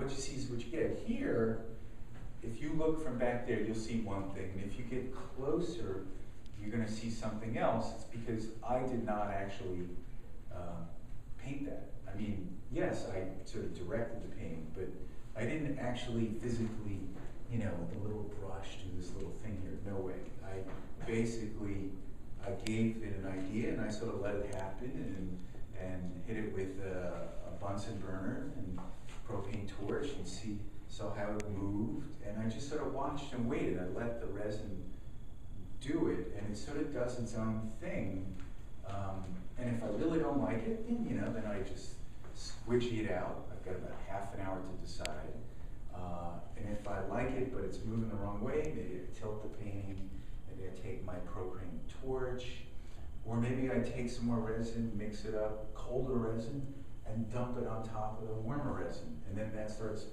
what you see is what you get. Here, if you look from back there, you'll see one thing, and if you get closer, you're going to see something else. It's because I did not actually paint that. I mean, yes, I sort of directed the painting, but I didn't actually physically, you know, with a little brush do this little thing here. No way. I gave it an idea, and I sort of let it happen, and hit it with a Bunsen burner and propane torch, and saw how it moved, and I just sort of watched and waited. I let the resin do it, and it sort of does its own thing. And if I really don't like it, then I just squidgy it out. I've got about half an hour to decide. And if I like it, but it's moving the wrong way, maybe I tilt the painting, maybe I take my propane torch, or maybe I take some more resin, mix it up, colder resin, and dump it on top of the warmer resin. And then that starts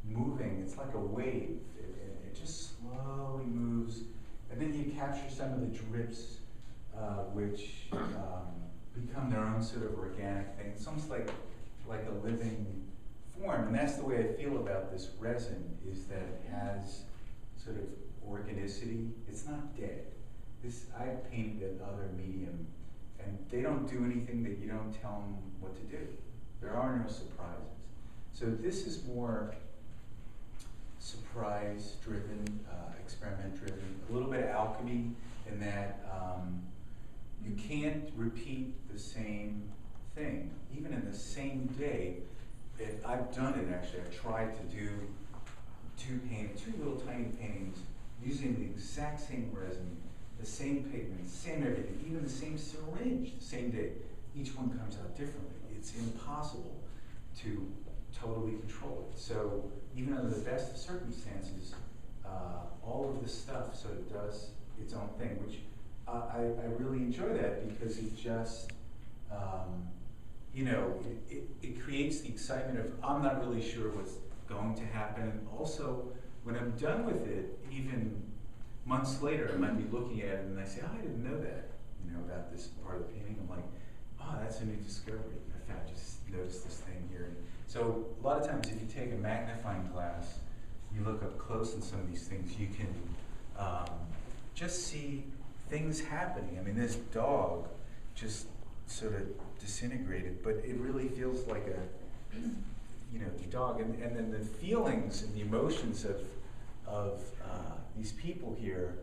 moving. It's like a wave. It just slowly moves. And then you capture some of the drips, which become their own sort of organic thing. It's almost like a living form. And that's the way I feel about this resin, is that it has sort of organicity. It's not dead. I've painted another medium, and they don't do anything that you don't tell them what to do. There are no surprises. So this is more surprise-driven, experiment-driven, a little bit of alchemy in that you can't repeat the same thing, even in the same day. I've done it actually. I've tried to do two little tiny paintings using the exact same resin, the same pigment, same everything, even the same syringe, the same day. Each one comes out differently. It's impossible to totally control it. So even under the best of circumstances, all of this stuff sort of does its own thing, which I really enjoy that, because it just, it creates the excitement of, I'm not really sure what's going to happen. And also, when I'm done with it, even months later, I might be looking at it and I say, oh, I didn't know that, about this part of the painting. I'm like, oh, that's a new discovery. I just noticed this thing here. So a lot of times, if you take a magnifying glass, you look up close in some of these things, you can just see things happening. I mean, this dog just sort of disintegrated, but it really feels like the dog. And then the feelings and the emotions of these people here,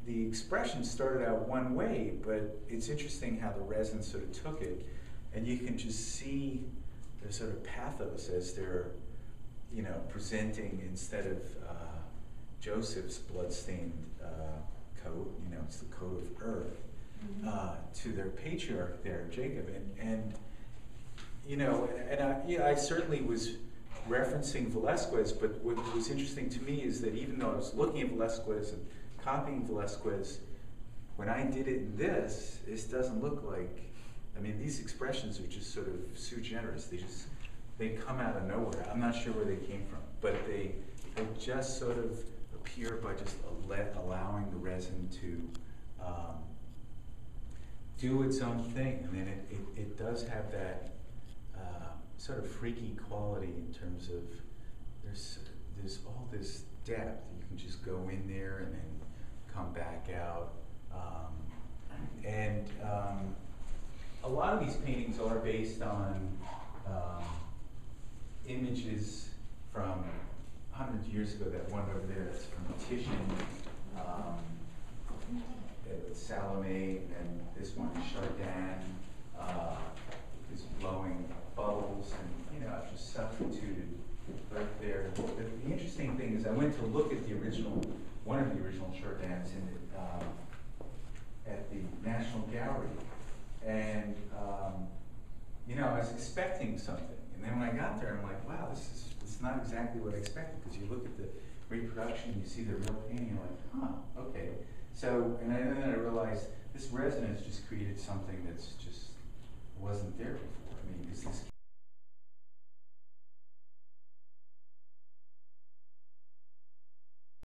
the expression started out one way, but it's interesting how the resin sort of took it, and you can just see the sort of pathos as they're, presenting, instead of Joseph's bloodstained coat, it's the coat of earth, to their patriarch there, Jacob, and I certainly was referencing Velázquez, but what was interesting to me is that even though I was looking at Velázquez and copying Velázquez, when I did it in this doesn't look like, these expressions are just sort of sui generis. They come out of nowhere. I'm not sure where they came from, but they just sort of appear by just allowing the resin to do its own thing. And then it does have that sort of freaky quality in terms of there's all this depth. You can just go in there and then come back out. A lot of these paintings are based on images from hundreds of years ago. That one over there, that's from Titian, Salome, and this one is Chardin, is blowing bubbles, and I've just substituted right there. The interesting thing is I went to look at one of the original Chardins at the National Gallery, and I was expecting something, and then when I got there, I'm like, wow, it's not exactly what I expected, because you look at the reproduction, you see the real painting, you're like, huh, okay. So, and then I realized this resin has just created something that's just wasn't there before. Because this